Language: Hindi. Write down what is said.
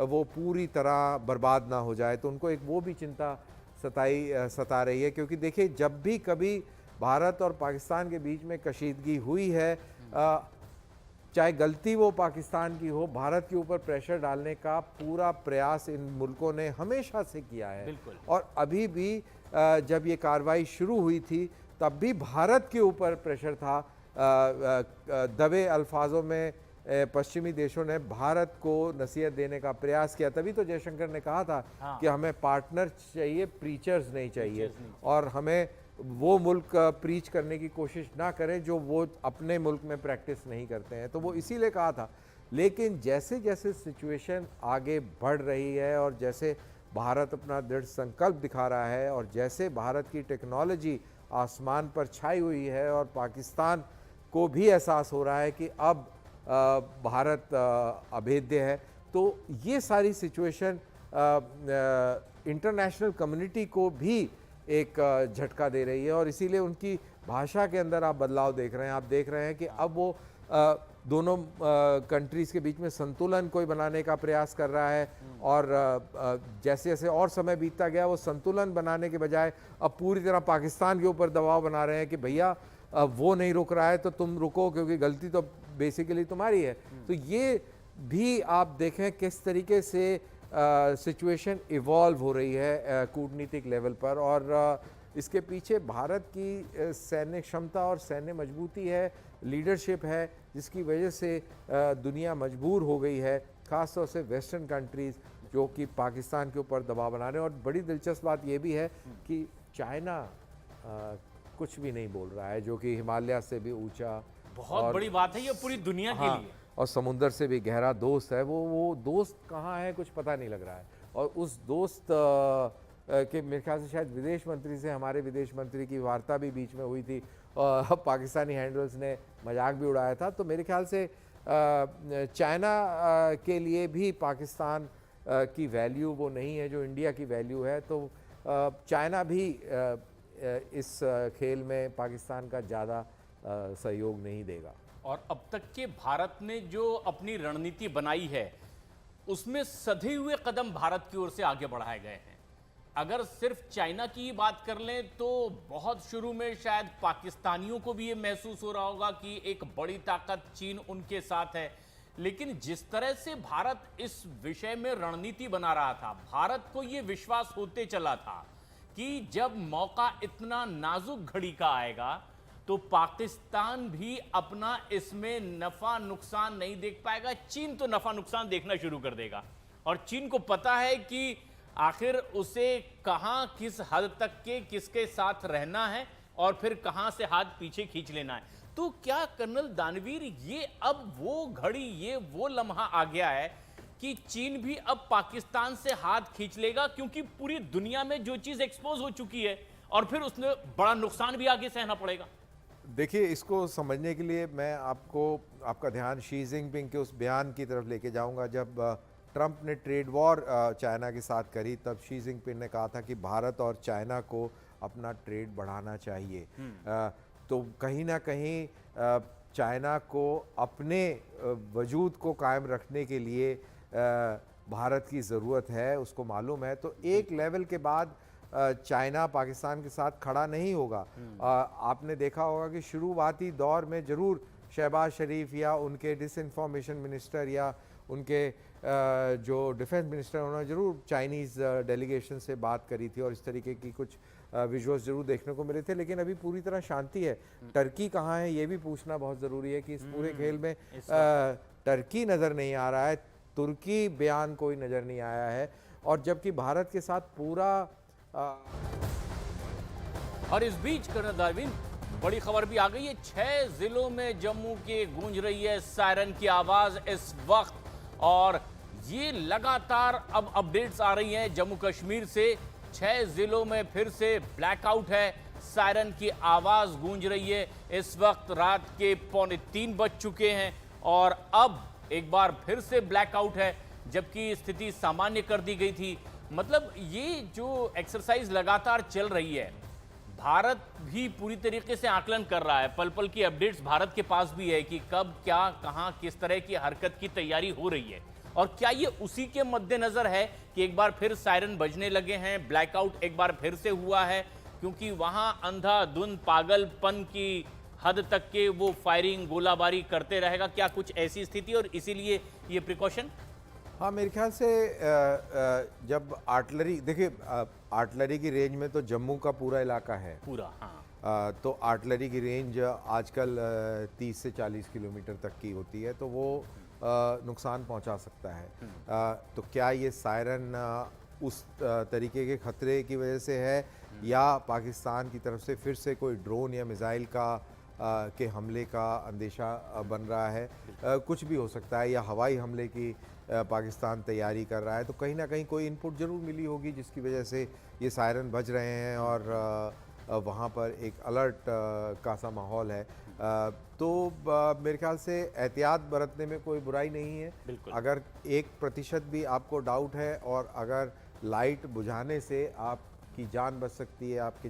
वो पूरी तरह बर्बाद ना हो जाए। तो उनको एक वो भी चिंता सता रही है, क्योंकि देखिए जब भी कभी भारत और पाकिस्तान के बीच में कशीदगी हुई है, चाहे गलती वो पाकिस्तान की हो, भारत के ऊपर प्रेशर डालने का पूरा प्रयास इन मुल्कों ने हमेशा से किया है। और अभी भी जब ये कार्रवाई शुरू हुई थी तब भी भारत के ऊपर प्रेशर था। दबे अल्फाजों में पश्चिमी देशों ने भारत को नसीहत देने का प्रयास किया। तभी तो जयशंकर ने कहा था कि हमें पार्टनर चाहिए, प्रीचर्स नहीं चाहिए, और हमें वो मुल्क प्रीच करने की कोशिश ना करें जो वो अपने मुल्क में प्रैक्टिस नहीं करते हैं। तो वो इसीलिए कहा था। लेकिन जैसे जैसे सिचुएशन आगे बढ़ रही है और जैसे भारत अपना दृढ़ संकल्प दिखा रहा है और जैसे भारत की टेक्नोलॉजी आसमान पर छाई हुई है और पाकिस्तान को भी एहसास हो रहा है कि अब भारत अभेद्य है, तो ये सारी सिचुएशन इंटरनेशनल कम्युनिटी को भी एक झटका दे रही है। और इसीलिए उनकी भाषा के अंदर आप बदलाव देख रहे हैं। आप देख रहे हैं कि अब वो दोनों कंट्रीज़ के बीच में संतुलन कोई बनाने का प्रयास कर रहा है, और जैसे जैसे और समय बीतता गया वो संतुलन बनाने के बजाय अब पूरी तरह पाकिस्तान के ऊपर दबाव बना रहे हैं कि भैया वो नहीं रुक रहा है तो तुम रुको, क्योंकि गलती तो बेसिकली तुम्हारी है। तो ये भी आप देखें किस तरीके से सिचुएशन इवॉल्व हो रही है कूटनीतिक लेवल पर, और इसके पीछे भारत की सैन्य क्षमता और सैन्य मजबूती है, लीडरशिप है, जिसकी वजह से दुनिया मजबूर हो गई है, ख़ासतौर से वेस्टर्न कंट्रीज़ जो कि पाकिस्तान के ऊपर दबाव बना रहे हैं। और बड़ी दिलचस्प बात यह भी है कि चाइना कुछ भी नहीं बोल रहा है, जो कि हिमालय से भी ऊंचा, बहुत बड़ी बात है ये पूरी दुनिया के लिए, और समुंदर से भी गहरा दोस्त है। वो दोस्त कहाँ है कुछ पता नहीं लग रहा है। और उस दोस्त के मेरे ख्याल से शायद विदेश मंत्री से हमारे विदेश मंत्री की वार्ता भी बीच में हुई थी, और पाकिस्तानी हैंडल्स ने मजाक भी उड़ाया था। तो मेरे ख्याल से चाइना के लिए भी पाकिस्तान की वैल्यू वो नहीं है जो इंडिया की वैल्यू है। तो चाइना भी इस खेल में पाकिस्तान का ज़्यादा सहयोग नहीं देगा। और अब तक के भारत ने जो अपनी रणनीति बनाई है उसमें सधे हुए कदम भारत की ओर से आगे बढ़ाए गए हैं। अगर सिर्फ चाइना की बात कर लें तो बहुत शुरू में शायद पाकिस्तानियों को भी ये महसूस हो रहा होगा कि एक बड़ी ताकत चीन उनके साथ है, लेकिन जिस तरह से भारत इस विषय में रणनीति बना रहा था, भारत को ये विश्वास होते चला था कि जब मौका इतना नाजुक घड़ी का आएगा तो पाकिस्तान भी अपना इसमें नफा नुकसान नहीं देख पाएगा, चीन तो नफा नुकसान देखना शुरू कर देगा। और चीन को पता है कि आखिर उसे कहां किस हद तक के किसके साथ रहना है और फिर कहां से हाथ पीछे खींच लेना है। तो क्या कर्नल दानवीर ये अब वो घड़ी, ये वो लम्हा आ गया है कि चीन भी अब पाकिस्तान से हाथ खींच लेगा, क्योंकि पूरी दुनिया में जो चीज एक्सपोज हो चुकी है और फिर उसने बड़ा नुकसान भी आगे सहना पड़ेगा। देखिए, इसको समझने के लिए मैं आपका ध्यान शी जिनपिंग के उस बयान की तरफ लेके जाऊंगा। जब ट्रंप ने ट्रेड वॉर चाइना के साथ करी, तब शी जिनपिंग ने कहा था कि भारत और चाइना को अपना ट्रेड बढ़ाना चाहिए। तो कहीं ना कहीं चाइना को अपने वजूद को कायम रखने के लिए भारत की ज़रूरत है, उसको मालूम है। तो एक लेवल के बाद चाइना पाकिस्तान के साथ खड़ा नहीं होगा। आपने देखा होगा कि शुरुआती दौर में ज़रूर शहबाज शरीफ या उनके डिसइंफॉर्मेशन मिनिस्टर या उनके जो डिफेंस मिनिस्टर, उन्होंने ज़रूर चाइनीज़ डेलीगेशन से बात करी थी और इस तरीके की कुछ विजुअल्स ज़रूर देखने को मिले थे। लेकिन अभी पूरी तरह शांति है। टर्की कहाँ है ये भी पूछना बहुत ज़रूरी है कि इस पूरे खेल में टर्की नज़र नहीं आ रहा है, तुर्की बयान कोई नज़र नहीं आया है। और जबकि भारत के साथ पूरा और इस बीच कर्नल दानवीर बड़ी खबर भी आ गई है। 6 जिलों में जम्मू के गूंज रही है सायरन की आवाज इस वक्त, और ये लगातार अब अपडेट्स आ रही हैं जम्मू कश्मीर से। 6 जिलों में फिर से ब्लैकआउट है, सायरन की आवाज गूंज रही है। इस वक्त रात के 2:45 बज चुके हैं और अब एक बार फिर से ब्लैकआउट है, जबकि स्थिति सामान्य कर दी गई थी। मतलब ये जो एक्सरसाइज लगातार चल रही है, भारत भी पूरी तरीके से आकलन कर रहा है। पल पल की अपडेट्स भारत के पास भी है कि कब क्या कहां किस तरह की हरकत की तैयारी हो रही है। और क्या ये उसी के मद्देनजर है कि एक बार फिर सायरन बजने लगे हैं, ब्लैकआउट एक बार फिर से हुआ है, क्योंकि वहां अंधाधुंध पागलपन की हद तक के वो फायरिंग गोलाबारी करते रहेगा? क्या कुछ ऐसी स्थिति और इसीलिए ये प्रिकॉशन? हाँ, मेरे ख्याल से जब आर्टिलरी देखिए, आर्टिलरी की रेंज में तो जम्मू का पूरा इलाका है पूरा, हाँ। तो आर्टिलरी की रेंज आजकल 30 से 40 किलोमीटर तक की होती है, तो वो नुकसान पहुंचा सकता है। तो क्या ये सायरन उस तरीके के खतरे की वजह से है, या पाकिस्तान की तरफ से फिर से कोई ड्रोन या मिसाइल का के हमले का अंदेशा बन रहा है? कुछ भी हो सकता है, या हवाई हमले की पाकिस्तान तैयारी कर रहा है। तो कहीं ना कहीं कोई इनपुट ज़रूर मिली होगी जिसकी वजह से ये सायरन बज रहे हैं और वहाँ पर एक अलर्ट का सा माहौल है। तो मेरे ख्याल से एहतियात बरतने में कोई बुराई नहीं है। बिल्कुल। अगर 1% भी आपको डाउट है और अगर लाइट बुझाने से आपकी जान बच सकती है, आपके